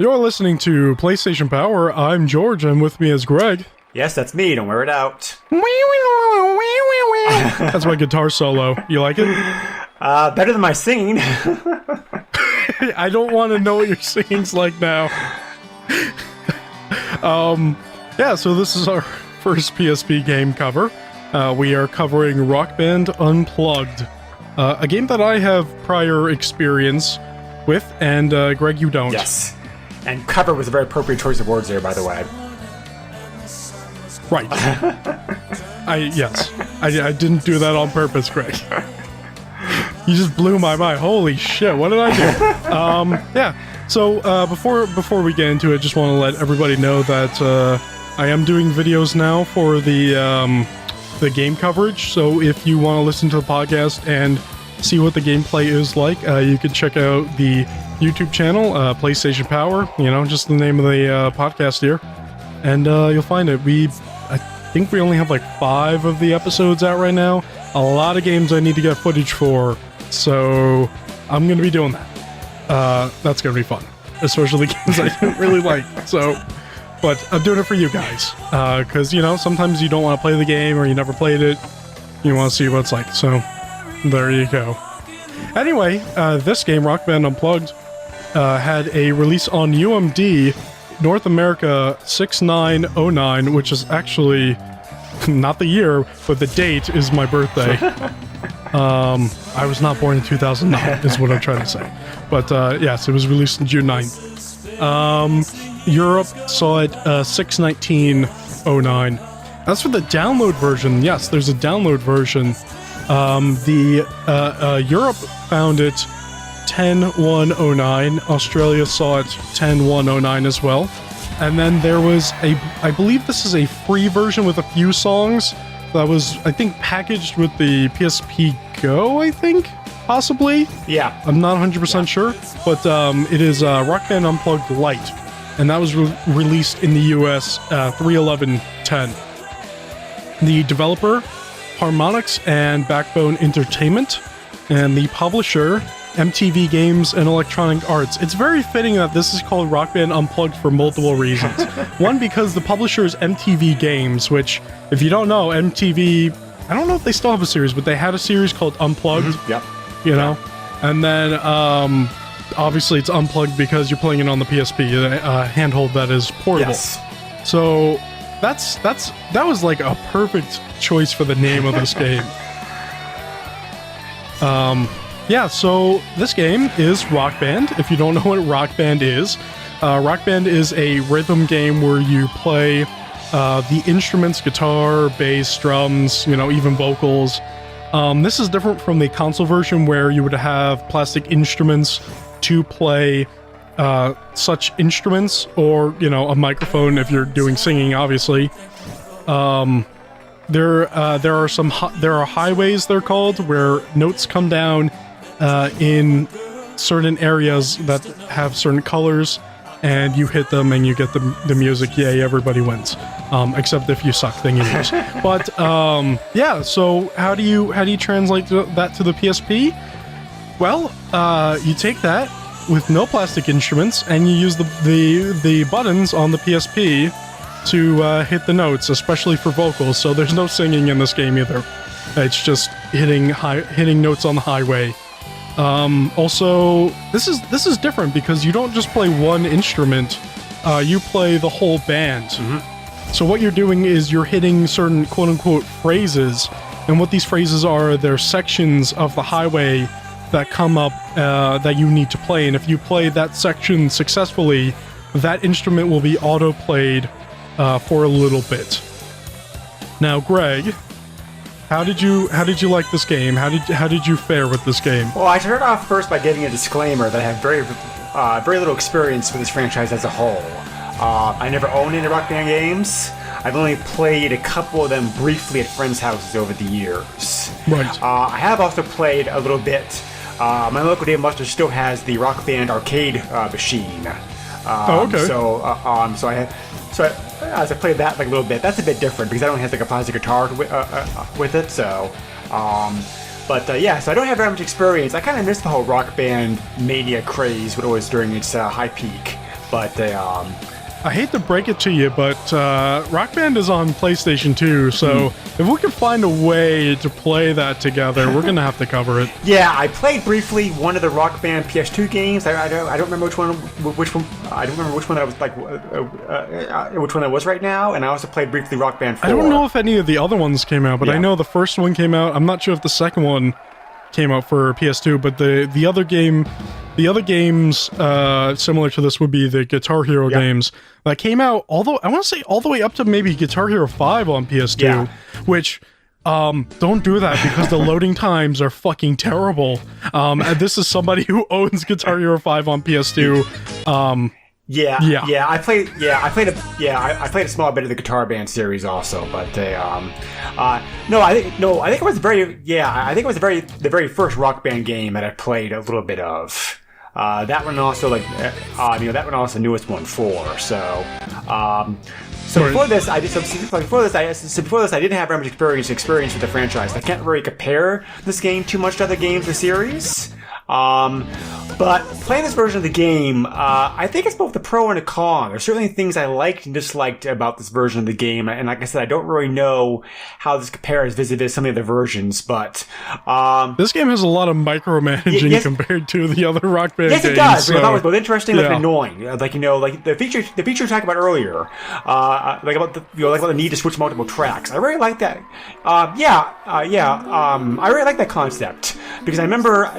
You're listening to PlayStation Power. I'm George, and with me is Greg. Yes, that's me. Don't wear it out. That's my guitar solo. You like it? Better than my singing. I don't want to know what your singing's like now. Yeah, so this is our first PSP game cover. We are covering Rock Band Unplugged, a game that I have prior experience with, and Greg, you don't. Yes. And cover was a very appropriate choice of words there, by the way. Right. I didn't do that on purpose, Greg. You just blew my mind. Holy shit, what did I do? Yeah. So before we get into it, just want to let everybody know that I am doing videos now for the game coverage. So if you want to listen to the podcast and see what the gameplay is like, you can check out the YouTube channel, PlayStation Power. You know, just the name of the podcast here, and you'll find it. I think we only have like 5 of the episodes out right now. A lot of games I need to get footage for, so I'm gonna be doing that. That's gonna be fun, especially games I didn't really like. So, but I'm doing it for you guys, because you know sometimes you don't want to play the game or you never played it. You want to see what it's like. So there you go. Anyway, this game, Rock Band Unplugged, had a release on UMD North America 6909, which is actually not the year, but the date is my birthday. I was not born in 2009, is what I'm trying to say. But yes, it was released on June 9th. Europe saw it 6/19/09. As for the download version, yes, there's a download version. Europe found it 10/1/09. Australia saw it 10/1/09 as well. And then there was I believe this is a free version with a few songs that was, I think, packaged with the PSP Go, I think? Possibly? Yeah. I'm not 100% sure, but it is Rock Band Unplugged Lite, and that was released in the US 3/11/10. The developer, Harmonix and Backbone Entertainment, and the publisher, MTV Games and Electronic Arts. It's very fitting that this is called Rock Band Unplugged for multiple reasons. One, because the publisher is MTV Games, which, if you don't know, MTV, I don't know if they still have a series, but they had a series called Unplugged. Mm-hmm. Yep. You know? And then, obviously it's Unplugged because you're playing it on the PSP, a handhold that is portable. Yes. So, that was like a perfect choice for the name of this game. Yeah, so this game is Rock Band. If you don't know what Rock Band is a rhythm game where you play the instruments, guitar, bass, drums, you know, even vocals. This is different from the console version where you would have plastic instruments to play such instruments, or, you know, a microphone if you're doing singing, obviously. There are highways, they're called, where notes come down in certain areas that have certain colors, and you hit them and you get the music. Yay, everybody wins. Except if you suck, then you lose. But yeah, so how do you translate that to the PSP? Well, you take that with no plastic instruments and you use the buttons on the PSP to hit the notes, especially for vocals. So there's no singing in this game either. It's just hitting notes on the highway. Also, this is different because you don't just play one instrument, you play the whole band. Mm-hmm. So what you're doing is you're hitting certain quote-unquote phrases, and what these phrases are, they're sections of the highway that come up that you need to play, and if you play that section successfully, that instrument will be auto-played for a little bit. Now, Greg, How did you like this game? How did you fare with this game? Well, I started off first by giving a disclaimer that I have very little experience with this franchise as a whole. I never owned any Rock Band games. I've only played a couple of them briefly at friends' houses over the years. Right. I have also played a little bit. My local Dave & Buster's still has the Rock Band arcade machine. Oh, okay. As I played that like a little bit, that's a bit different because I don't have like a plastic guitar with it. So, yeah, so I don't have very much experience. I kind of missed the whole Rock Band mania craze when it was during its high peak. But they I hate to break it to you, but Rock Band is on PlayStation 2, so if we can find a way to play that together, we're gonna have to cover it. Yeah, I played briefly one of the Rock Band PS2 games. I don't remember which one. I don't remember which one that was like which one that was right now. And I also played briefly Rock Band 4. I don't know if any of the other ones came out, but Yeah. I know the first one came out. I'm not sure if the second one came out for PS2, but the other games similar to this would be the Guitar Hero games that came out. Although I want to say all the way up to maybe Guitar Hero 5 on PS2, which don't do that because the loading times are fucking terrible. And this is somebody who owns Guitar Hero 5 on PS2. I played a small bit of the Guitar Band series also, but they I think it was the very first Rock Band game that I played a little bit of. That one also that one also the newest one 4. So before this I didn't have very much experience with the franchise. I can't really compare this game too much to other games in the series. But playing this version of the game, I think it's both a pro and a con. There's certainly things I liked and disliked about this version of the game, and like I said, I don't really know how this compares vis-a-vis some of the other versions, but this game has a lot of micromanaging compared to the other Rock Band games. Yes, it does. So, I thought it was both interesting and annoying. Like the feature we talked about earlier, like about the need to switch multiple tracks. I really like that. I really like that concept because I remember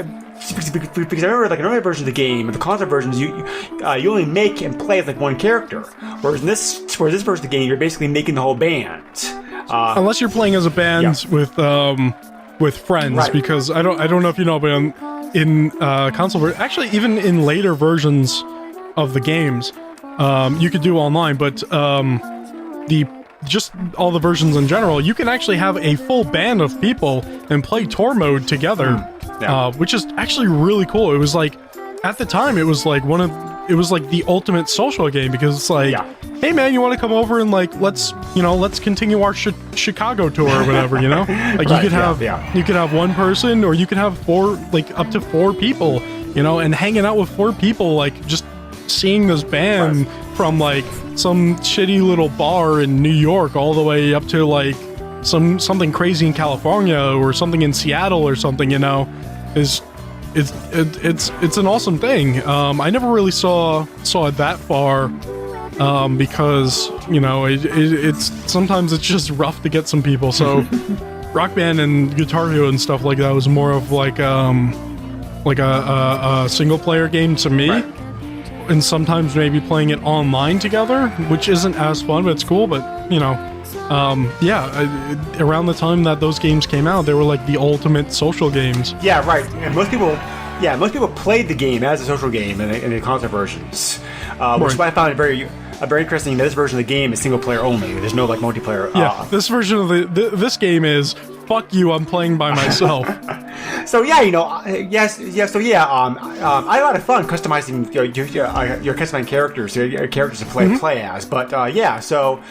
like in earlier versions of the game, the console versions, you only make and play as like one character, whereas in this version of the game, you're basically making the whole band. Unless you're playing as a band with friends, Right. because I don't know if you know, but in console actually even in later versions of the games, you could do online, but just all the versions in general, you can actually have a full band of people and play tour mode together, which is actually really cool. It was like, at the time, it was like the ultimate social game, because it's like, hey man, you want to come over and like let's continue our Chicago tour or whatever, like you could have one person, or you could have up to four people, and hanging out with four people, like just seeing this band from like some shitty little bar in New York all the way up to like something crazy in California or something in Seattle or something, it's an awesome thing. I never really saw it that far, because it's sometimes it's just rough to get some people. So Rock Band and Guitar Hero and stuff like that was more of like a single player game to me. Right. And sometimes maybe playing it online together, which isn't as fun, but it's cool. But around the time that those games came out, they were like the ultimate social games. Yeah, right. And most people played the game as a social game in the console versions, which is why I found it very interesting that this version of the game is single player only. There's no like multiplayer. This version of this game is fuck you. I'm playing by myself. So I had a lot of fun customizing your customizing characters, your characters to play as. But so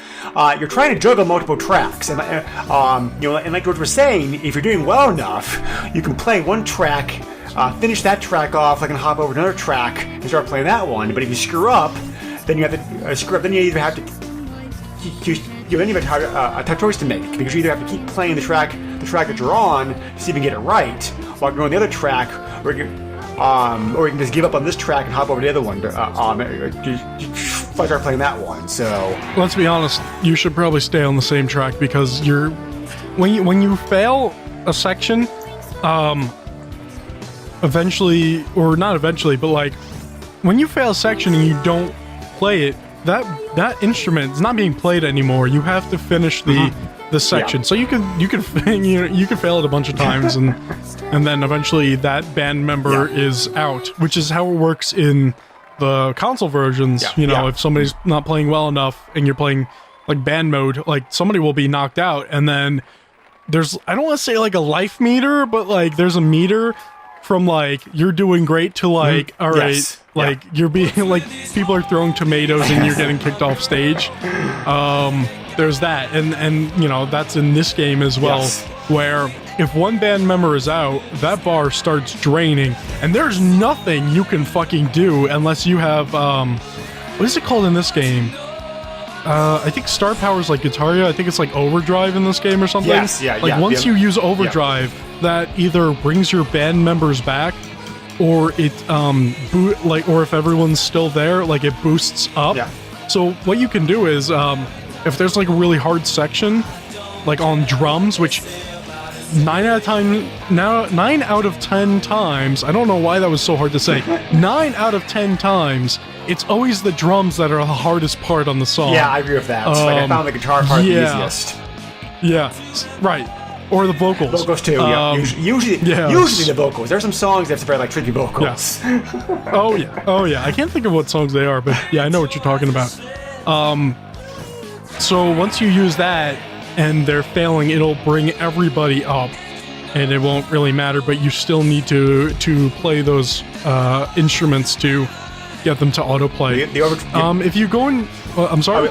you're trying to juggle multiple tracks, and and like George was saying, if you're doing well enough, you can play one track, finish that track off, like and hop over to another track and start playing that one. But if you screw up, then you have to Then you either have to a tough choice to make, because you either have to keep playing the track that you're on to see if you can get it right, while you're on the other track, or you can just give up on this track and hop over to the other one. Start playing that one. So let's be honest, you should probably stay on the same track, because when you fail a section, eventually, or not eventually, but like when you fail a section and you don't play it, that instrument is not being played anymore. You have to finish the section. So you could fail it a bunch of times, and then eventually that band member is out, which is how it works in the console versions. If somebody's not playing well enough and you're playing like band mode, like somebody will be knocked out, and then there's, I don't want to say like a life meter, but like there's a meter from like you're doing great to like all right, like you're being like people are throwing tomatoes and you're getting kicked off stage. There's that, and that's in this game as well, where if one band member is out, that bar starts draining, and there's nothing you can fucking do unless you have what is it called in this game? I think star power is like Guitar. I think it's like overdrive in this game or something. Yes, yeah, like yeah. once you use overdrive, that either brings your band members back, or it or if everyone's still there, like it boosts up. Yeah. So what you can do is, if there's like a really hard section, like on drums, which 9 out of 10 times, I don't know why that was so hard to say. 9 out of 10 times, it's always the drums that are the hardest part on the song. Yeah, I agree with that. Like I found the guitar part the easiest. Yeah, right. Or the vocals. Vocals too. Yeah. Usually the vocals. There's some songs that have very like tricky vocals. Yeah. Oh yeah. I can't think of what songs they are, but yeah, I know what you're talking about. So once you use that and they're failing, it'll bring everybody up, and it won't really matter. But you still need to play those instruments to get them to autoplay. If you go in, I'm sorry.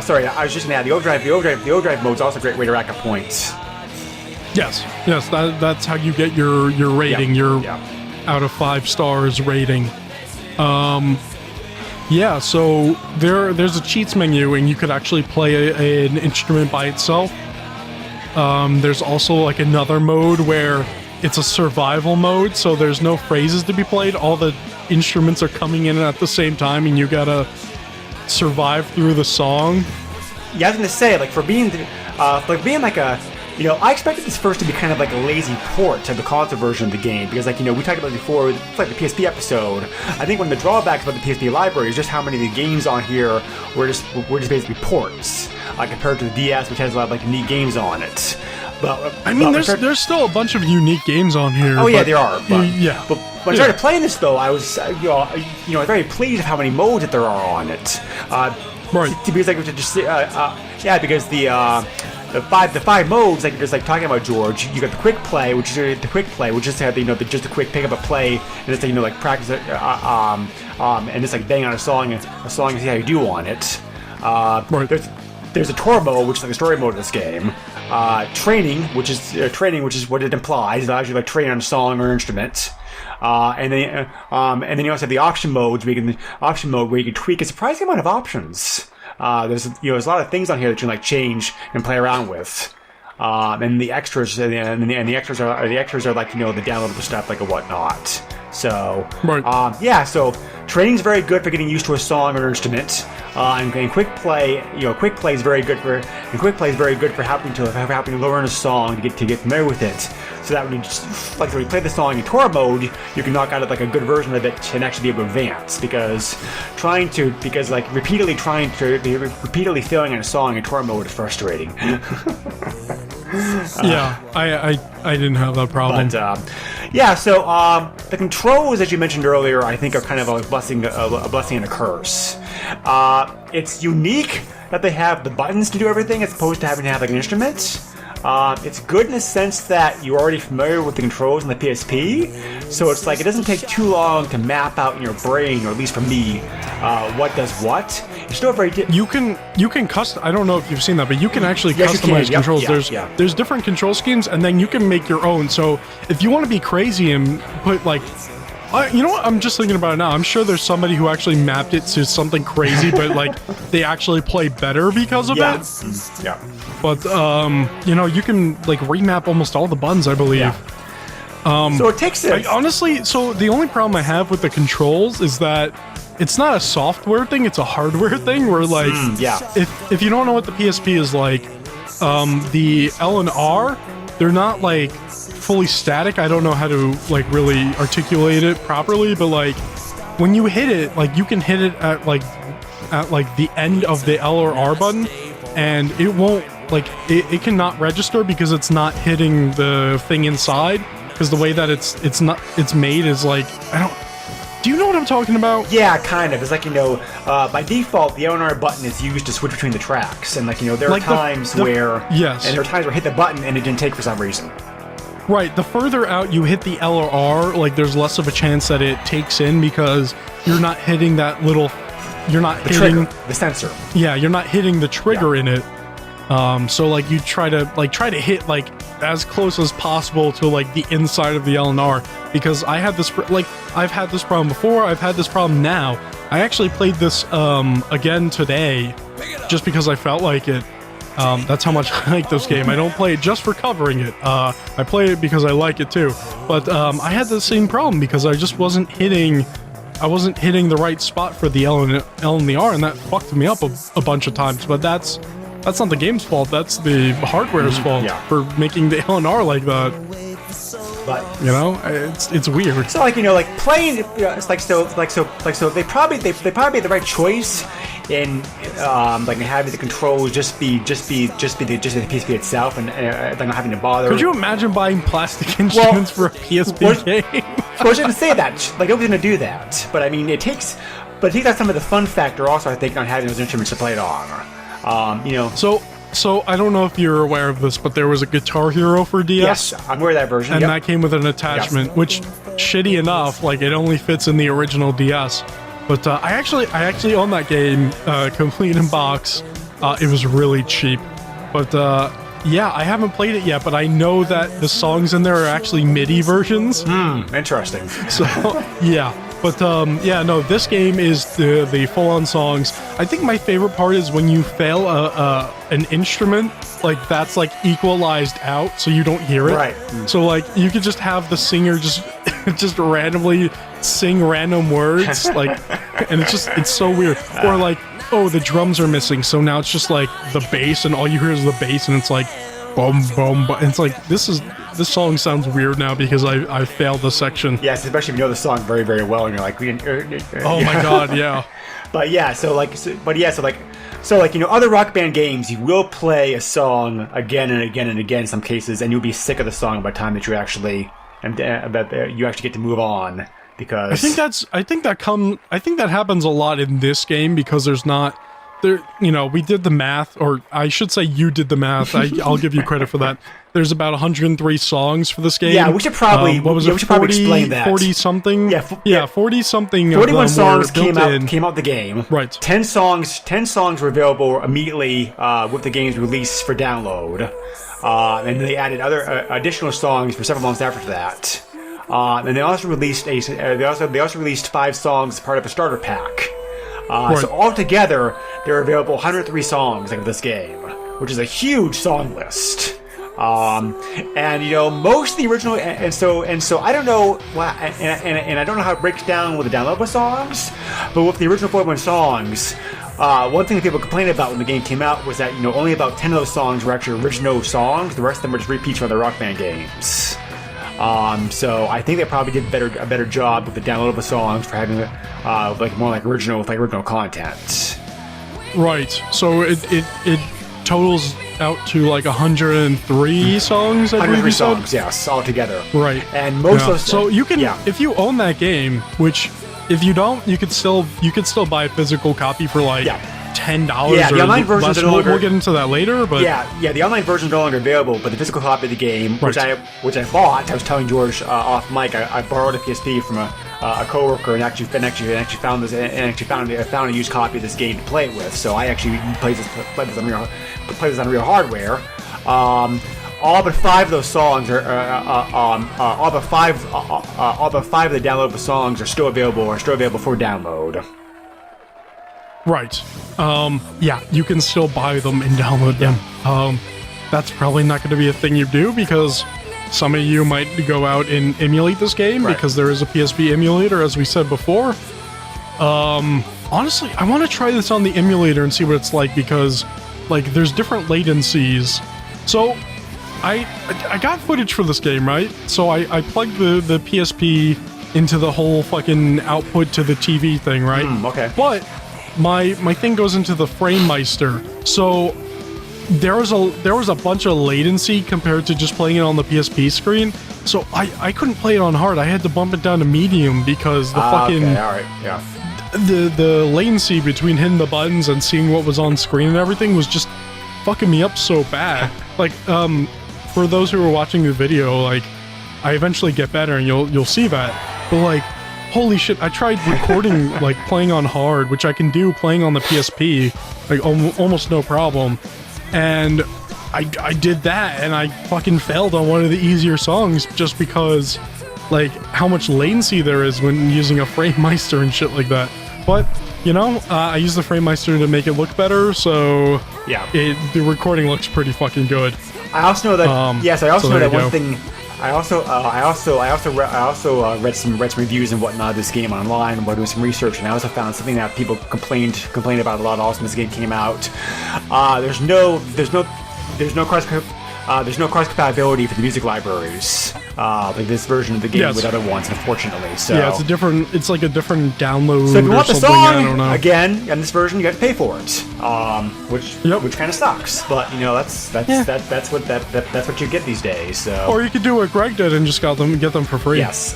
Sorry. I was just gonna add the overdrive mode's also a great way to rack up points. Yes. That's how you get your rating, your out of 5 stars rating. Yeah, so there's a cheats menu, and you could actually play an instrument by itself. There's also like another mode where it's a survival mode, so there's no phrases to be played. All the instruments are coming in at the same time, and you gotta survive through the song. Yeah, I was gonna say, like, for being like a, I expected this first to be kind of like a lazy port to the console version of the game, because, like, we talked about it before, it's like the PSP episode. I think one of the drawbacks about the PSP library is just how many of the games on here were just basically ports, compared to the DS, which has a lot of like unique games on it. But I mean, there's still a bunch of unique games on here. Oh yeah, there are. But, yeah. But when I started playing this, though, I was very pleased with how many modes that there are on it. Right. Because because the five modes, like you're just like talking about, George. You got the quick play, which is just a quick pick up a play, and it's like like practice it, and just like bang on a song and see how you do on it. Right. There's a tour mode, which is like a story mode of this game. Training, which is what it implies. It allows you to like train on a song or instrument. And then you also have the option mode, where you can tweak a surprising amount of options. There's a lot of things on here that you can like change and play around with. And the extras are like the downloadable stuff, like a whatnot. So right. So training's very good for getting used to a song or instrument. And quick play is very good for helping to learn a song to get familiar with it. So that when you play the song in tour mode, you can knock out like a good version of it and actually be able to advance. Because repeatedly failing on a song in tour mode is frustrating. Yeah, I didn't have that problem. But the controls, as you mentioned earlier, I think are kind of a blessing and a curse. It's unique that they have the buttons to do everything as opposed to having to have like an instrument. It's good in the sense that you're already familiar with the controls in the PSP, so it's like it doesn't take too long to map out in your brain, or at least for me, what does what. It's still very. You can custom. I don't know if you've seen that, but you can actually customize controls. There's different control schemes, and then you can make your own. So if you want to be crazy and put like. You know what? I'm just thinking about it now. I'm sure there's somebody who actually mapped it to something crazy, but like they actually play better because of it. Yeah. But you can like remap almost all the buttons, I believe. Yeah. So it takes it. Honestly, so the only problem I have with the controls is that it's not a software thing; it's a hardware thing. Where like, if you don't know what the PSP is like, the L and R, they're not like fully static. I don't know how to like really articulate it properly, but like when you hit it, like you can hit it at the end of the L or R button, and it won't like it cannot register because it's not hitting the thing inside, because the way that it's made is like do you know what I'm talking about? Yeah, kind of. It's like, by default, the L and R button is used to switch between the tracks, and there are times where hit the button and it didn't take for some reason. Right, the further out you hit the L or R, like there's less of a chance that it takes in, because you're not hitting that little. You're not hitting trigger, the sensor. Yeah, you're not hitting the trigger in it. So like you try to hit like as close as possible to like the inside of the L and R, because I've had this problem before. I've had this problem now. I actually played this again today, just because I felt like it. That's how much I like this game. I don't play it just for covering it. I play it because I like it too. But I had the same problem because I just wasn't hitting. I wasn't hitting the right spot for the L and the R, and that fucked me up a bunch of times. But that's not the game's fault. That's the hardware's fault for making the L and R like that. But you know, it's weird. So like playing, it's like so they probably made the right choice in like having the controls just be the PSP itself and like not having to bother. Could you imagine buying plastic instruments for a PSP game? I was going to say that like I was going to do that, but I mean it takes out some of the fun factor also. I think on having those instruments to play it on. So I don't know if you're aware of this, but there was a Guitar Hero for DS. Yes, I'm aware of that version. And that came with an attachment, which, shitty enough, like it only fits in the original DS. But I actually own that game, complete in box. It was really cheap. But yeah, I haven't played it yet, but I know that the songs in there are actually MIDI versions. Interesting. So yeah. But yeah, no, this game is the full-on songs. I think my favorite part is when you fail an instrument, like that's like equalized out, so you don't hear it. Right. So like you could just have the singer just randomly sing random words, like, and it's so weird. Or like, oh, the drums are missing, so now it's just like the bass, and all you hear is the bass, and it's like, boom, boom, boom. And it's like this song sounds weird now because I failed the section. Yes, especially if you know the song very, very well, and you're like, oh my god, yeah. But yeah, so other Rock Band games, you will play a song again and again and again in some cases, and you'll be sick of the song by the time that you actually get to move on. Because I think that happens a lot in this game because there's not. There, we did the math, or I should say you did the math. I'll give you credit for that. There's about 103 songs for this game. Yeah, we should probably explain that. 40 something. Yeah, 40 something. 41 songs came out the game. Right. 10 songs were available immediately with the game's release for download, and they added other additional songs for several months after that. And they also released 5 songs as part of a starter pack. Right. So altogether, there are available 103 songs of this game, which is a huge song list. And most of the original, and so I don't know, and I don't know how it breaks down with the downloadable songs, but with the original 41 songs, one thing that people complained about when the game came out was that only about 10 of those songs were actually original songs. The rest of them were just repeats from other Rock Band games. So I think they probably did a better job with the downloadable songs for having more like original content. Right. So it totals out to like 103 songs. I believe you said? 103 songs, yes, all together. Right. And most of those. So you can, if you own that game, which if you don't, you could still buy a physical copy for like. $10 the online versions are no longer. We'll get into that later, but the online version is no longer available. But the physical copy of the game, which I bought, I was telling George off mic, I borrowed a PSP from a coworker and actually found a used copy of this game to play it with. So I actually played this on real hardware. All but 5 of those songs are all but 5 of the downloadable songs are still available for download. Right. Yeah, you can still buy them and download them. That's probably not going to be a thing you do because some of you might go out and emulate this game because there is a PSP emulator, as we said before. Honestly, I want to try this on the emulator and see what it's like because, like, there's different latencies. So, I got footage for this game, right? So I plugged the PSP into the whole fucking output to the TV thing, right? Okay. But my thing goes into the FrameMeister, so there was a bunch of latency compared to just playing it on the PSP screen. So I couldn't play it on hard. I had to bump it down to medium because the fucking okay, all right, yeah. The latency between hitting the buttons and seeing what was on screen and everything was just fucking me up so bad. Like for those who are watching the video, like I eventually get better and you'll see that. But like, holy shit, I tried recording, like, playing on hard, which I can do playing on the PSP, like, almost no problem. And I did that, and I fucking failed on one of the easier songs just because, like, how much latency there is when using a FrameMeister and shit like that. But I use the FrameMeister to make it look better, so Yeah. the recording looks pretty fucking good. I also know that. Yes, I also so know there that you one go. thing. I also read some reviews and whatnot of this game online while doing some research, and I also found something that people complained about a lot also when this game came out. There's no cross compatibility for the music libraries, like this version of the game Yes. with other ones, unfortunately. So Yeah, it's like a different download So if you or want the something. I don't song know. again in this version, you have to pay for it, which kind of sucks. But that's what you get these days. So Or you could do what Greg did and just get them for free. yes,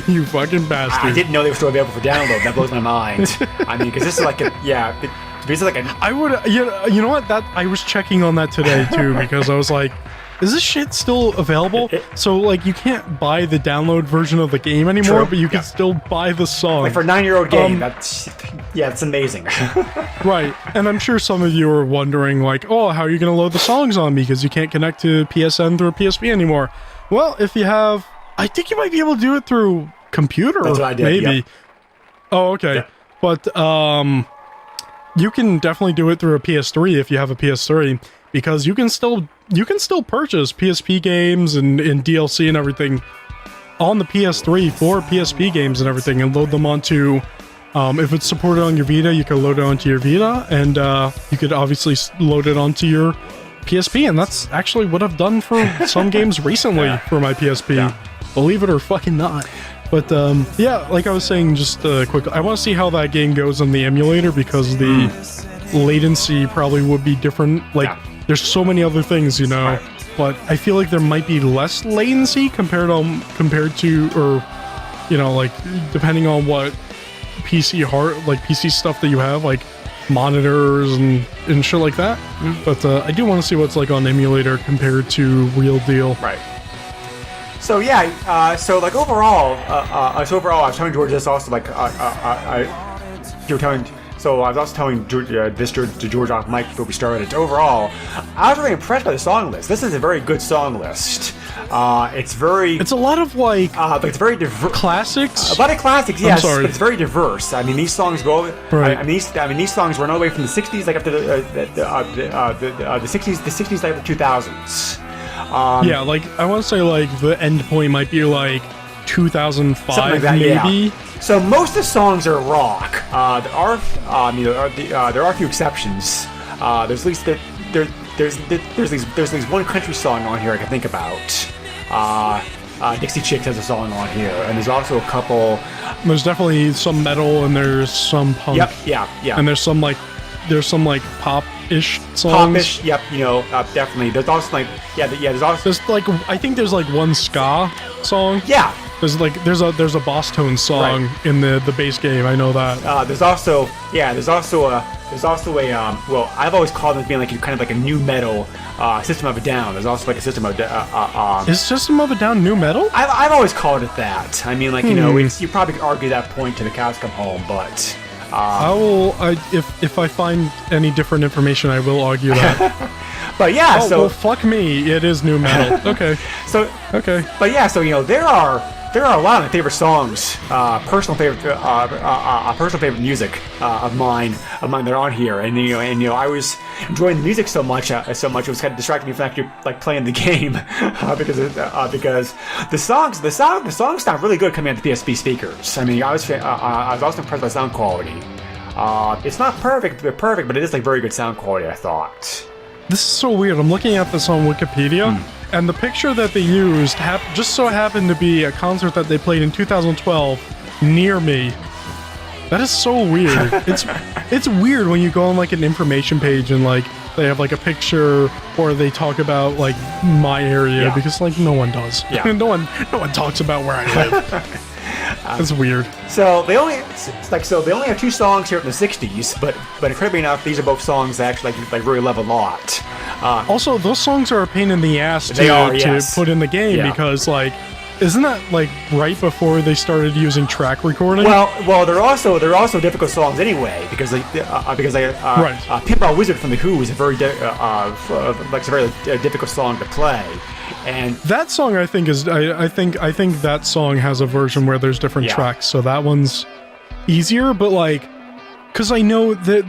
You fucking bastard. I didn't know they were still available for download. That blows my mind. I mean, because this is like I would, you know what? That I was checking on that today too because I was like, is this shit still available? So like, you can't buy the download version of the game anymore, True. but you can still buy the song. like for a 9-year-old game. It's amazing. Right, and I'm sure some of you are wondering, like, oh, how are you going to load the songs on me because you can't connect to PSN through PSP anymore? Well, if you have, I think you might be able to do it through computer. That's what I did, maybe. yep. Oh, okay, Yep. but you can definitely do it through a PS3 if you have a PS3 because you can still purchase PSP games and DLC and everything on the PS3 for PSP games and everything and load them onto. If it's supported on your Vita, you can load it onto your Vita, and you could obviously load it onto your PSP, and that's actually what I've done for some games recently for my PSP. Yeah. Believe it or fucking not. But yeah, like I was saying, just quickly, I want to see how that game goes on the emulator because the latency probably would be different. Like, there's so many other things, Right. but I feel like there might be less latency compared to, or like depending on what PC stuff that you have, like monitors and shit like that. But I do want to see what's like on emulator compared to real deal. Right. So yeah, so like overall, I was telling George this also, like you were telling. So I was also telling George, this to George off mic before we started. Overall, I was really impressed by the song list. This is a very good song list. It's a lot of like but it's very diverse. classics. A lot of classics, yes, sorry. but it's very diverse. I mean, these songs go. Right. I mean, these songs run all the way from the '60s, like up to the '60s, like the 2000s. Yeah, like I want to say like the end point might be like 2005, Something like that, maybe. yeah. So most of the songs are rock. There are a few exceptions. There's at least there's at least one country song on here I can think about. Dixie Chicks has a song on here, and there's also a couple. There's definitely some metal and there's some punk. Yep, yeah. And there's some like pop-ish songs. Popish, yep, definitely. There's also like, there's also There's like I think there's like one ska song. yeah. There's a boss tone song in the base game. I know that. There's also a well, I've always called it being like kind of like a new metal System of a Down. There's also like a System of Is System of a Down new metal? I've always called it that. I mean, like you probably could argue that point to the cows come home, but I will. If I find any different information, I will argue that. but yeah, Oh, so well, fuck me. It is new metal. Okay. Okay. But yeah, so there are a lot of my favorite songs, personal favorite music of mine that are on here, and I was enjoying the music so much it was kind of distracting me from actually like playing the game because the songs sound really good coming out the PSP speakers. I mean, I was also impressed by sound quality. It's not perfect, but it is like very good sound quality, I thought. This is so weird. I'm looking at this on Wikipedia, and the picture that they used just so happened to be a concert that they played in 2012 near me. That is so weird. It's weird when you go on like an information page and like they have like a picture or they talk about like my area because like no one does. Yeah. no one talks about where I live. That's weird. So they only have 2 songs here from the '60s, but incredibly enough, these are both songs that actually like really love a lot. Also, those songs are a pain in the ass to put in the game because like, isn't that like right before they started using track recording? Well, they're also difficult songs anyway because Pinball Wizard from the Who is a very difficult song to play. And that song, I think, is I think that song has a version where there's different tracks. So that one's easier, but like, because I know that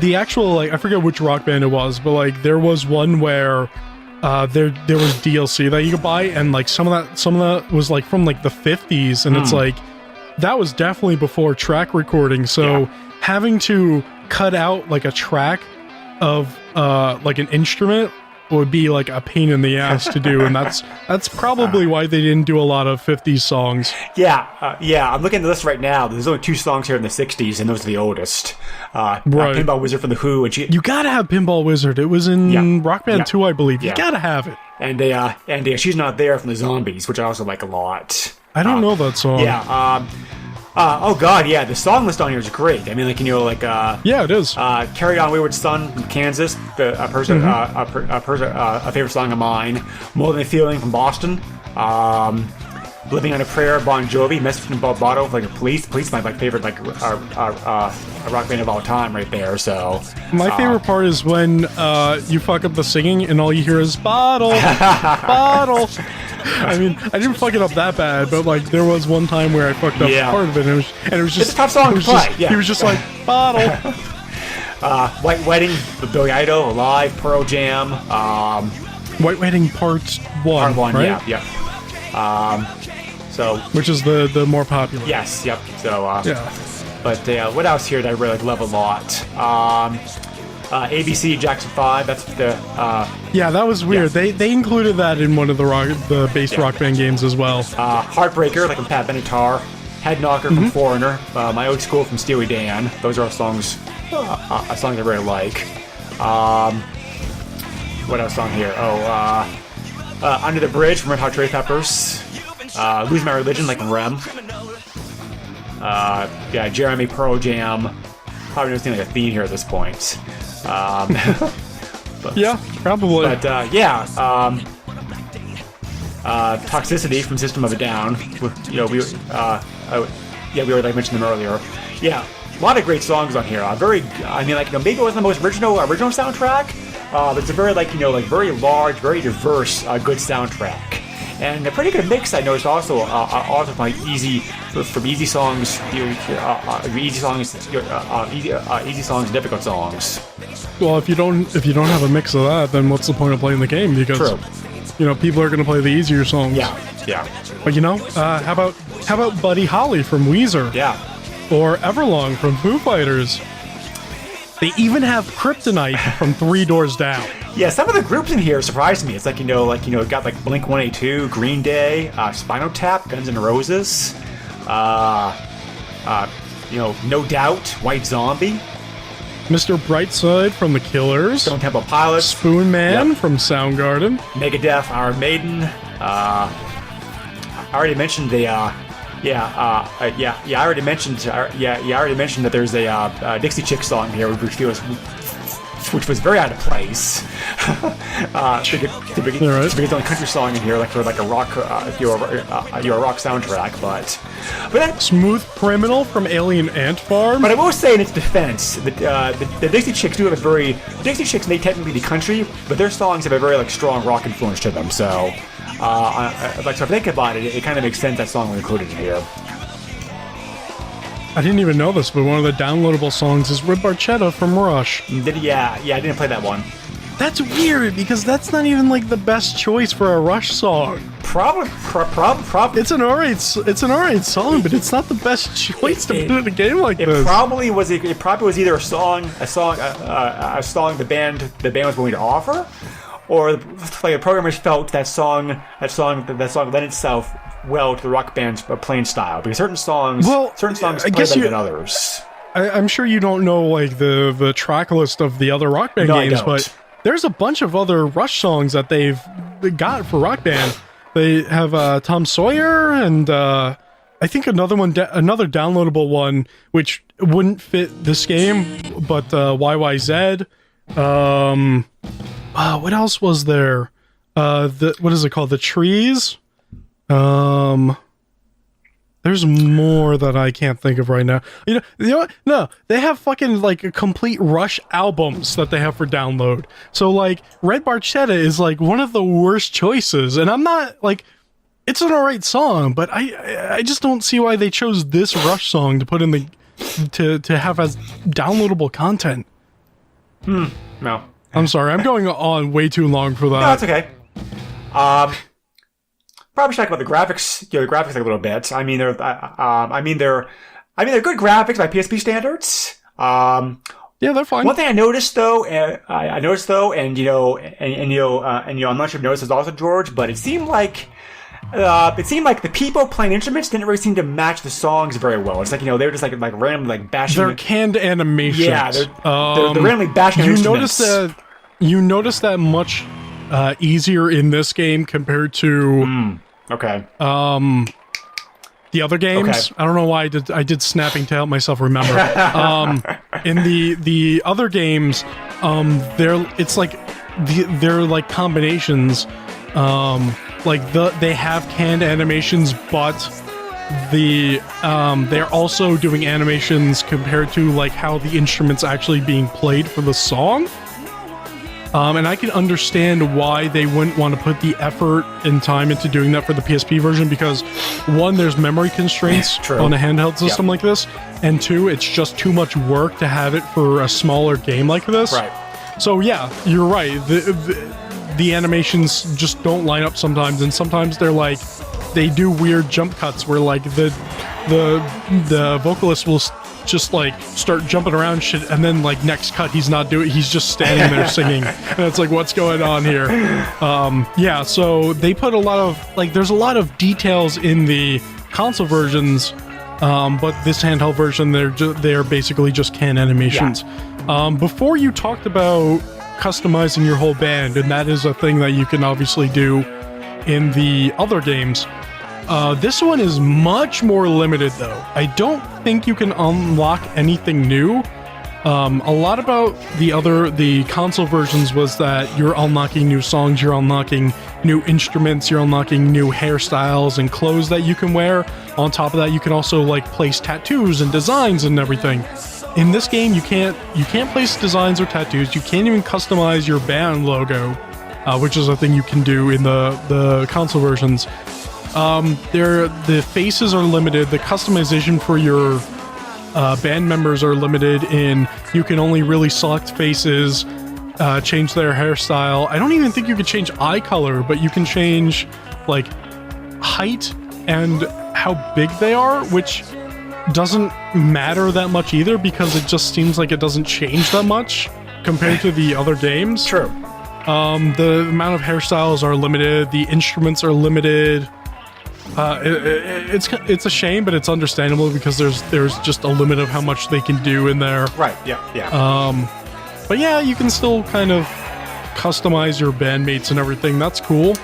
the actual, like, I forget which Rock Band it was, but like there was one where there was DLC that you could buy, and like some of that was like from like the 50s, and it's like that was definitely before track recording, so having to cut out like a track of like an instrument would be like a pain in the ass to do, and that's probably why they didn't do a lot of 50s songs. Yeah, I'm looking at the list right now. There's only 2 songs here in the 60s, and those are the oldest. Right. Pinball Wizard from The Who, and you gotta have Pinball Wizard. It was in Rock Band 2, I believe. You gotta have it. And She's Not There from the Zombies, which I also like a lot. I don't know that song. Yeah, oh god, yeah, the song list on here is great. I mean, like, yeah, it is. Carry On Wayward Son from Kansas, a favorite song of mine. More Than a Feeling from Boston. Living on a Prayer, Bon Jovi. Message from Bob Botto, like Police, my favorite rock band of all time, right there. So my favorite part is when you fuck up the singing and all you hear is bottle, bottle. I mean, I didn't fuck it up that bad, but like there was one time where I fucked up part of it, and it was just it's a tough song to play. He was just like bottle. White Wedding, Billy Idol, Alive, Pearl Jam. White Wedding Part 1. Part 1, right? yeah. So, which is the more popular. Yes, yep. So, yeah. But what else here that I really love a lot? ABC Jackson 5. That's the. Yeah, that was weird. Yeah. They included that in one of the base Rock Band games as well. Heartbreaker, like from Pat Benatar. Head Knocker from Foreigner. My Old School from Steely Dan. Those are all songs I really like. What else on here? Under the Bridge from Red Hot Chili Peppers. Lose My Religion, like Rem. Jeremy, Pearl Jam. Probably noticing like a theme here at this point. But, yeah, probably. But Toxicity from System of a Down. We already mentioned them earlier. Yeah, a lot of great songs on here. Maybe it wasn't the most original soundtrack. But it's a very very large, very diverse, good soundtrack. And a pretty good mix, I noticed, also from easy songs, easy songs, difficult songs. Well, if you don't have a mix of that, then what's the point of playing the game? Because people are going to play the easier songs. Yeah. But how about Buddy Holly from Weezer? Yeah. Or Everlong from Foo Fighters? They even have Kryptonite from 3 Doors Down. Yeah, some of the groups in here surprised me. It's like, it got like Blink-182, Green Day, Spinal Tap, Guns N' Roses, No Doubt, White Zombie. Mr. Brightside from The Killers. Stone Temple Pilots. Spoon Man from Soundgarden. Megadeth, Iron Maiden. I already mentioned the... I already mentioned that there's a Dixie Chick song here, which was very out of place. To get the only country song in here, like for like a rock, if you're a rock soundtrack, but that, Smooth Criminal from Alien Ant Farm. But I will say in its defense, the Dixie Chicks do have Dixie Chicks may technically be country, but their songs have a very strong rock influence to them. So, so if I think about it, it kind of makes sense that song was included in here. I didn't even know this, but one of the downloadable songs is Red Barchetta from Rush. Yeah, I didn't play that one. That's weird, because that's not even like the best choice for a Rush song. Probably. It's an alright song, but it's not the best choice to put in a game like this. It probably was either a song the band was going to offer, or the programmers felt that song lent itself well to the rock band's playing style, because certain songs play better than others. I'm sure you don't know the track list of the other Rock Band games, but there's a bunch of other Rush songs that they've got for Rock Band. They have Tom Sawyer, and I think another downloadable one, which wouldn't fit this game, but YYZ. What else was there? What is it called? The Trees. There's more that I can't think of right now. You know what? No, they have fucking complete Rush albums that they have for download. So Red Barchetta is one of the worst choices, and I'm not it's an alright song, but I just don't see why they chose this Rush song to put in the to have as downloadable content. No. I'm sorry, I'm going on way too long for that. No, it's okay. Probably should talk about the graphics. The graphics a little bit. I mean, they're good graphics by PSP standards. Yeah, they're fine. One thing I noticed though, and I'm not sure if you noticed this also, George, but it seemed like the people playing instruments didn't really seem to match the songs very well. It's like, they were just like randomly bashing. They're canned animations. Yeah, they're randomly bashing instruments. You notice that much easier in this game compared to okay. The other games. Okay. I don't know why I did snapping to help myself remember. In the other games, they're like combinations. They have canned animations, but they're also doing animations compared to like how the instrument's actually being played for the song. And I can understand why they wouldn't want to put the effort and time into doing that for the PSP version, because one, there's memory constraints on a handheld system like this, and two, it's just too much work to have it for a smaller game like this. Right. So yeah, you're right. The animations just don't line up sometimes, and sometimes they do weird jump cuts where like the vocalist will just like start jumping around shit, and then like next cut he's just standing there singing, and it's like, what's going on here? Yeah, so they put a lot of there's a lot of details in the console versions, but this handheld version they're basically just canned animations. Before you talked about customizing your whole band, and that is a thing that you can obviously do in the other games. This one is much more limited, though. I don't think you can unlock anything new. A lot about the console versions was that you're unlocking new songs, you're unlocking new instruments, you're unlocking new hairstyles and clothes that you can wear. On top of that, you can also place tattoos and designs and everything. In this game, you can't place designs or tattoos. You can't even customize your band logo, which is a thing you can do in the console versions. The faces are limited. The customization for your band members are limited in you can only really select faces, change their hairstyle. I don't even think you can change eye color, but you can change height and how big they are, which doesn't matter that much either, because it just seems like it doesn't change that much compared to the other games. True. The amount of hairstyles are limited. The instruments are limited. It's a shame, but it's understandable because there's just a limit of how much they can do in there. Right. Yeah. But yeah, you can still kind of customize your bandmates and everything. That's cool.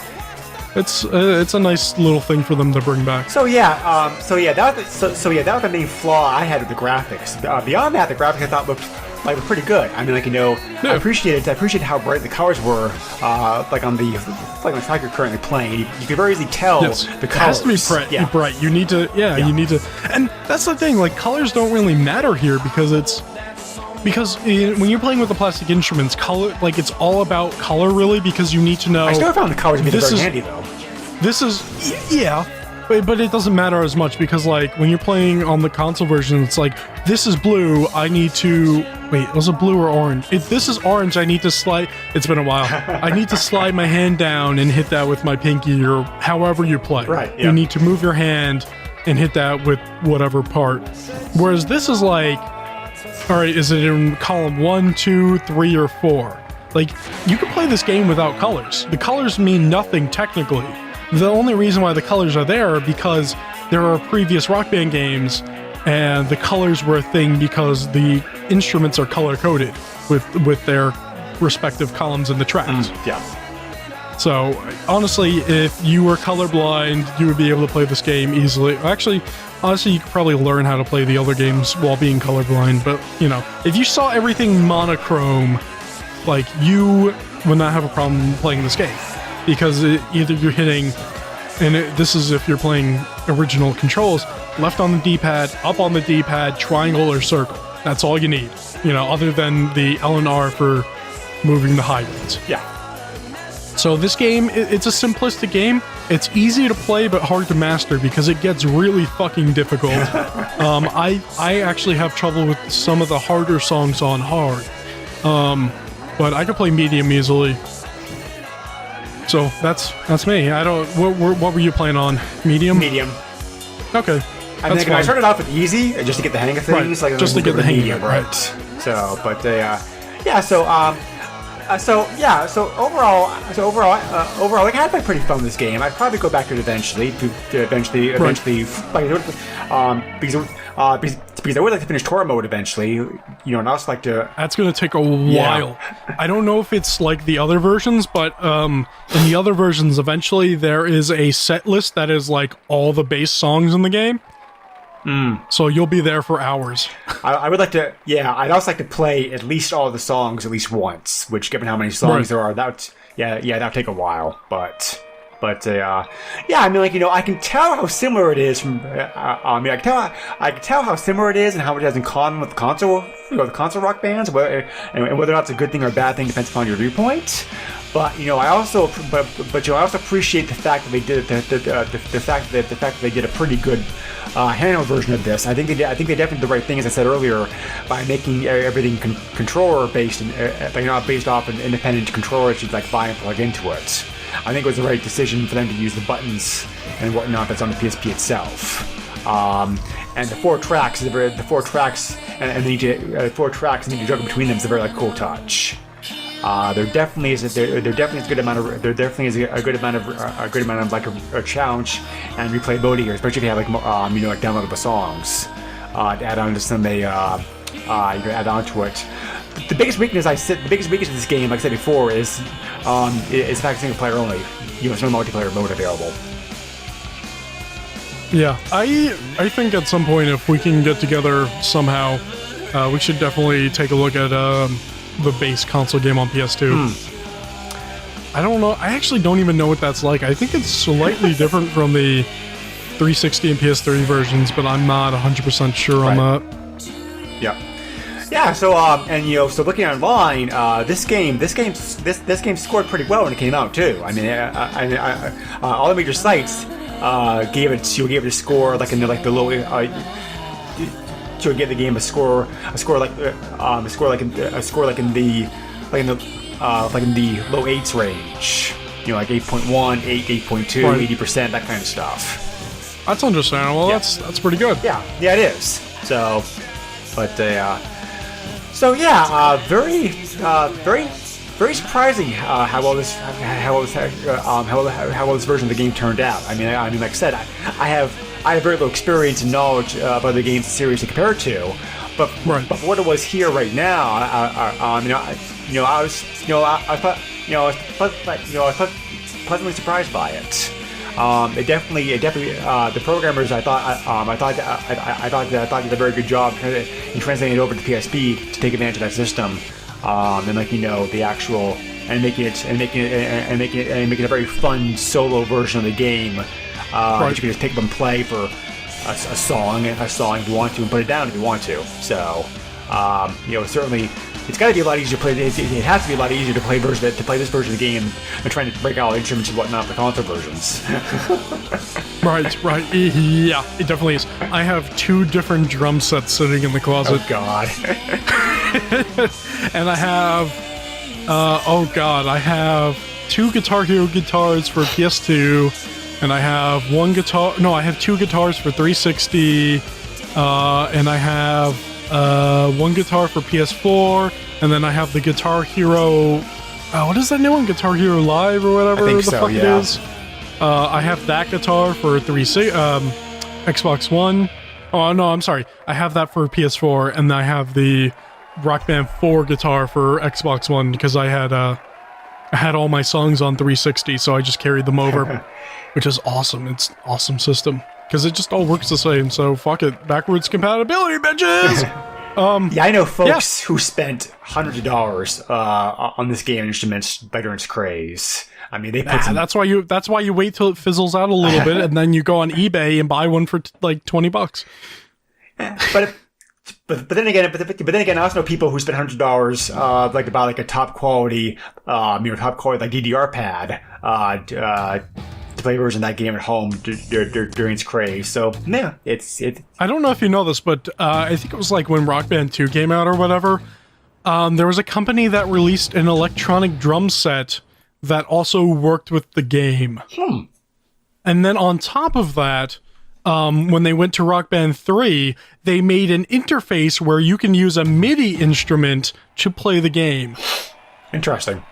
It's a nice little thing for them to bring back. That was the main flaw I had with the graphics. Beyond that, the graphics I thought looked pretty good. I mean, I appreciated how bright the colors were. On the track you're currently playing, you can very easily tell the colors. It has to be bright. You need to, you need to, and that's the thing. Colors don't really matter here because when you're playing with the plastic instruments, color, it's all about color, really, because you need to know. I still found the colors to be very handy, though. This is, but it doesn't matter as much because, when you're playing on the console version, it's this is blue, I need to, was it blue or orange? This is orange, I need to slide, it's been a while, I need to slide my hand down and hit that with my pinky, or however you play. Right, yeah. You need to move your hand and hit that with whatever part. Whereas this is all right, is it in column 1, 2, 3, or 4? You can play this game without colors. The colors mean nothing technically. The only reason why the colors are there are because there are previous Rock Band games, and the colors were a thing because the instruments are color-coded with their respective columns in the tracks. Yeah. So, honestly, if you were colorblind, you would be able to play this game easily. Actually, honestly, you could probably learn how to play the other games while being colorblind, but, if you saw everything monochrome, you would not have a problem playing this game. Because either you're hitting, and this is if you're playing original controls, left on the D-pad, up on the D-pad, triangle or circle. That's all you need, other than the L and R for moving the high ones. Yeah. So this game, it's a simplistic game. It's easy to play but hard to master because it gets really fucking difficult. I actually have trouble with some of the harder songs on hard. But I can play medium easily. So that's me. I don't. What were you playing on? Medium. Medium. Okay. I mean, I started off with easy just to get the hang of things, right. like just to get the hang of it, right? So, but yeah. So overall, like I had pretty fun with this game. I'd probably go back to it eventually, because I would like to finish tour mode eventually, and I also like to. That's going to take a while. Yeah. I don't know if it's like the other versions, but in the other versions, eventually there is a set list that is like all the bass songs in the game. So you'll be there for hours. I would like to, I'd also like to play at least all of the songs at least once, which given how many songs there are, that'd take a while, but I mean, I can tell how similar it is from, I can tell how similar it is and how it has in common with the console rock bands, and whether or not it's a good thing or a bad thing depends upon your viewpoint. But I also appreciate the fact that they did the fact that they did a pretty good handheld version of this. I think they definitely did the right thing, as I said earlier, by making everything controller based and not based off an independent controller that you like buy and plug into it. I think it was the right decision for them to use the buttons and whatnot that's on the PSP itself. And the four tracks and they need to juggle between them is a very cool touch. There definitely is a good amount of like a challenge and replayability here, especially if you have like downloadable songs to add on to some you can add on to it. The biggest weakness of this game, like I said before, is the fact single player only. There's no multiplayer mode available. Yeah, I think at some point if we can get together somehow, we should definitely take a look at the base console game on PS2. I don't know. I actually don't even know what that's like. I think it's slightly different from the 360 and PS3 versions, but I'm not 100% sure on that. Yeah. So so looking online, this game scored pretty well when it came out too. I mean, all the major sites gave it a score like in the low. To give the game a score like in the low 8s range, like 8.1, 8.2, 80%, that kind of stuff. That's understandable. Yeah. That's pretty good. Yeah, it is. So, very surprising how well this version of the game turned out. I mean, like I said, I have very little experience and knowledge of other games the series to compare it to, but for what it was here right now, I was pleasantly surprised by it. It definitely the programmers I thought did a very good job in translating it over to PSP to take advantage of that system, and the actual and making it a very fun solo version of the game. That you can just pick up and play for a song if you want to, and put it down if you want to. So, certainly, it's got to be a lot easier to play. It has to be a lot easier to play this version of the game than trying to break out instruments and whatnot for console versions. Right. Yeah, it definitely is. I have 2 different drum sets sitting in the closet. Oh God. And I have 2 Guitar Hero guitars for PS2. And I have 2 guitars for 360, and I have 1 guitar for PS4, and then I have the Guitar Hero, what is that new one? Guitar Hero Live or whatever it is. I have that guitar for Xbox One. Oh, no, I'm sorry. I have that for PS4, and I have the Rock Band 4 guitar for Xbox One because I had all my songs on 360, so I just carried them over. Which is awesome. It's an awesome system. Because it just all works the same, so fuck it. Backwards compatibility, bitches! I know folks who spent hundreds of dollars on this game instruments during its craze. I mean, they put that's why you wait till it fizzles out a little bit, and then you go on eBay and buy one for like $20. But then again, I also know people who spend $100 like to buy like a top quality like DDR pad to play a version of that game at home during its craze. So yeah, it's. I don't know if you know this, but I think it was like when Rock Band 2 came out or whatever. There was a company that released an electronic drum set that also worked with the game. And then on top of that, when they went to Rock Band 3, they made an interface where you can use a MIDI instrument to play the game. Interesting.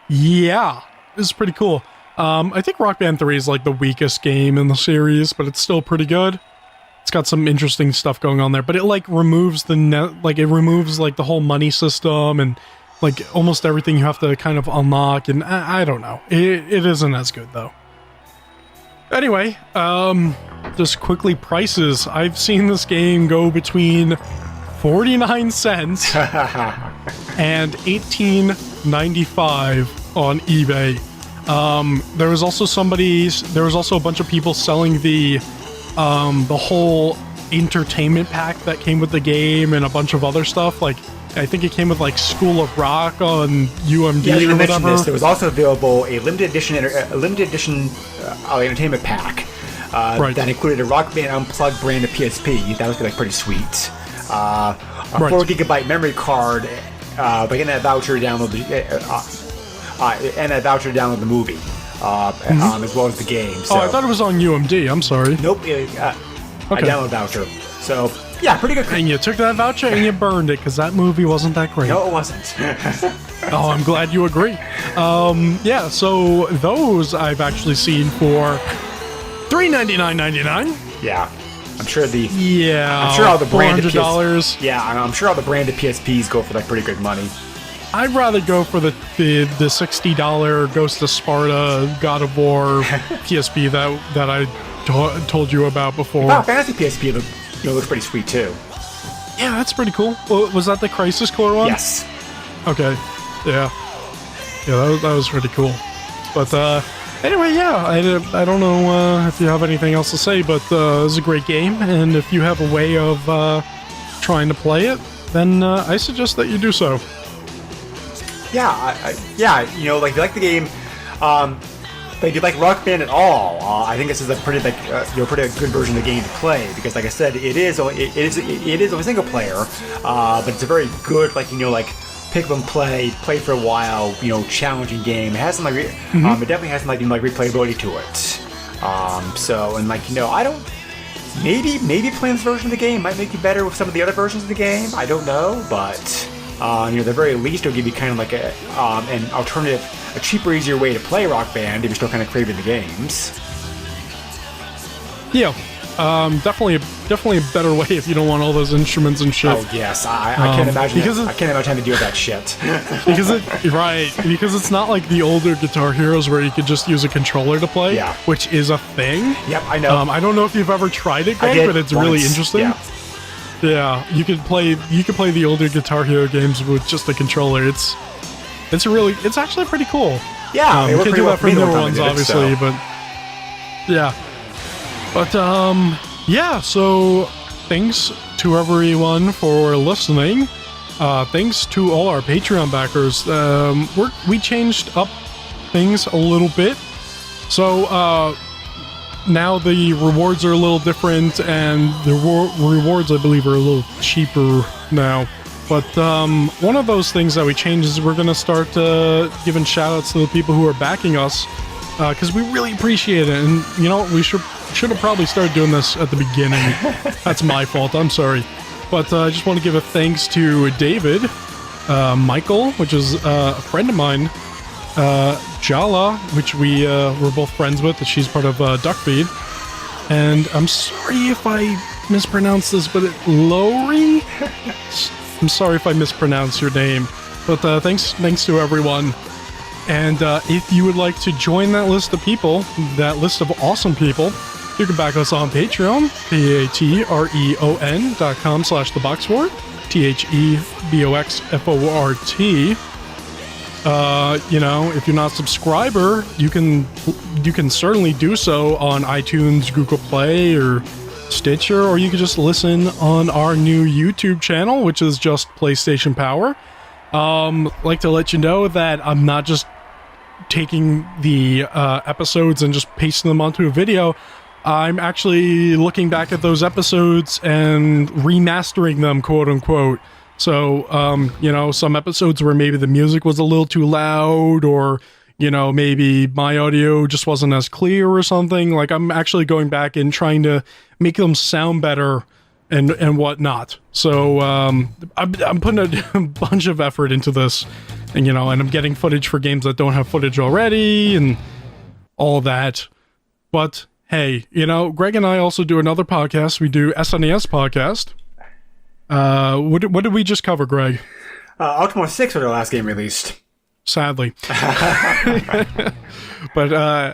Yeah, it's pretty cool. I think Rock Band 3 is like the weakest game in the series, but it's still pretty good. It's got some interesting stuff going on there, but it like removes like the whole money system and like almost everything you have to kind of unlock, and I don't know. It isn't as good though. Anyway, just quickly prices. I've seen this game go between 49 cents and $18.95 on eBay. There was also a bunch of people selling the whole entertainment pack that came with the game and a bunch of other stuff. Like, I think it came with like School of Rock on UMD or whatever. This. There was also available a limited edition entertainment pack that included a Rock Band Unplugged brand of PSP. That was like pretty sweet. A 4GB memory card, but getting that voucher to download the movie, as well as the game. So. Oh, I thought it was on UMD. I'm sorry. Nope. A download voucher. So, yeah, pretty good. And you took that voucher and you burned it because that movie wasn't that great. No, it wasn't. Oh, I'm glad you agree. Yeah, so those I've actually seen for $399.99. Yeah. I'm sure all the branded $400. Yeah, I'm sure all the branded PSPs go for like pretty good money. I'd rather go for the $60 Ghost of Sparta God of War PSP that I told you about before. Wow, Fantasy PSP looks pretty sweet too. Yeah, that's pretty cool. Was that the Crisis Core one? Yes. Okay. Yeah. Yeah, that was pretty cool. But anyway, yeah, I don't know if you have anything else to say, but it was a great game, and if you have a way of trying to play it, then I suggest that you do so. Yeah, if you like the game, but if you like Rock Band at all, I think this is a pretty good version of the game to play, because like I said, it is a single player, but it's a very good pick up and play for a while, challenging game. It has some it definitely has some replayability to it. I don't. Maybe playing this version of the game might make you better with some of the other versions of the game. I don't know, but the very least it'll give you kind of like an alternative, a cheaper, easier way to play Rock Band if you're still kind of craving the games. Yeah, definitely a better way if you don't want all those instruments and shit. Oh yes, I can't imagine. I can't imagine having to deal with that shit. because it's not like the older Guitar Heroes where you could just use a controller to play, which is a thing. Yep, I know. I don't know if you've ever tried it, Greg, but it's really interesting. Yeah, you could play the older Guitar Hero games with just a controller. It's actually pretty cool. Yeah, you can do that for newer ones, obviously, but yeah. But yeah. So thanks to everyone for listening. Thanks to all our Patreon backers. We changed up things a little bit, so now the rewards are a little different, and the rewards, I believe, are a little cheaper now. But one of those things that we changed is we're going to start giving shout-outs to the people who are backing us, because we really appreciate it. And, we should have probably started doing this at the beginning. That's my fault. I'm sorry. But I just want to give a thanks to David, Michael, which is a friend of mine, Jala, which we're both friends with. She's part of Duckfeed. And I'm sorry if I mispronounce this, but Lowry? I'm sorry if I mispronounce your name. But thanks to everyone. And if you would like to join that list of people, that list of awesome people, you can back us on Patreon, patreon.com/theboxfort, THEBOXFORT. If you're not a subscriber, you can certainly do so on iTunes, Google Play, or Stitcher, or you could just listen on our new YouTube channel, which is just PlayStation Power. Like to let you know that I'm not just taking the episodes and just pasting them onto a video. I'm actually looking back at those episodes and remastering them, quote unquote. So, you know, some episodes where maybe the music was a little too loud, or, you know, maybe my audio just wasn't as clear or something. Like, I'm actually going back and trying to make them sound better and whatnot. So, I'm putting a bunch of effort into this, and, you know, and I'm getting footage for games that don't have footage already and all that. But hey, you know, Greg and I also do another podcast. We do SNES podcast. What did we just cover, Greg? Ultima 6 was the last game released. Sadly. But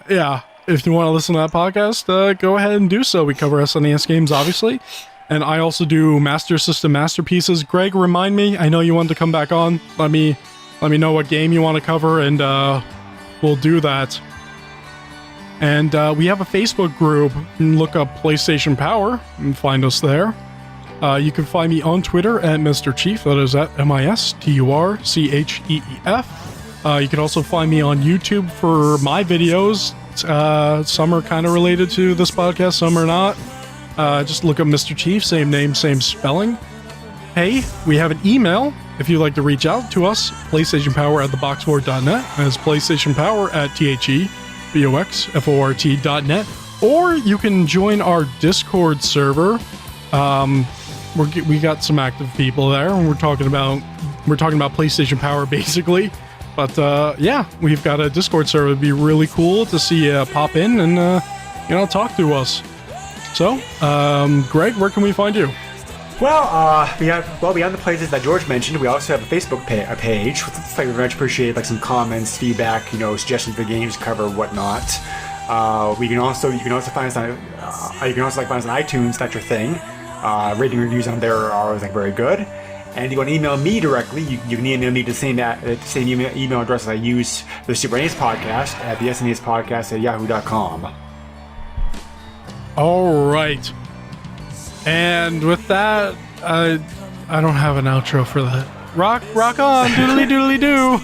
yeah, if you want to listen to that podcast, go ahead and do so. We cover SNES games, obviously. And I also do Master System Masterpieces. Greg, remind me. I know you wanted to come back on. Let me know what game you want to cover, and we'll do that. And we have a Facebook group. You can look up PlayStation Power and find us there. You can find me on Twitter at Mr. Chief. That is at MISTURCHEEF. You can also find me on YouTube for my videos. Some are kind of related to this podcast, some are not. Just look up Mr. Chief, same name, same spelling. Hey, we have an email if you'd like to reach out to us, PlayStationPower@theboxfort.net. That's PlayStationPower@THEBOXFORT.net. Or you can join our Discord server. We got some active people there, and we're talking about PlayStation Power basically. But yeah, we've got a Discord server. It'd be really cool to see you pop in and you know, talk to us. So, Greg, where can we find you? Well, beyond the places that George mentioned, we also have a Facebook page. It's like we very much appreciate like some comments, feedback, you know, suggestions for games to cover, whatnot. You can also find us on find us on iTunes. That's your thing. Rating reviews on there are always like very good. And if you want to email me directly, you can email me the same email address I use for the Super NES podcast at the SNES podcast at yahoo.com. All right. And with that, I don't have an outro for that. Rock on, doodly doodly doo.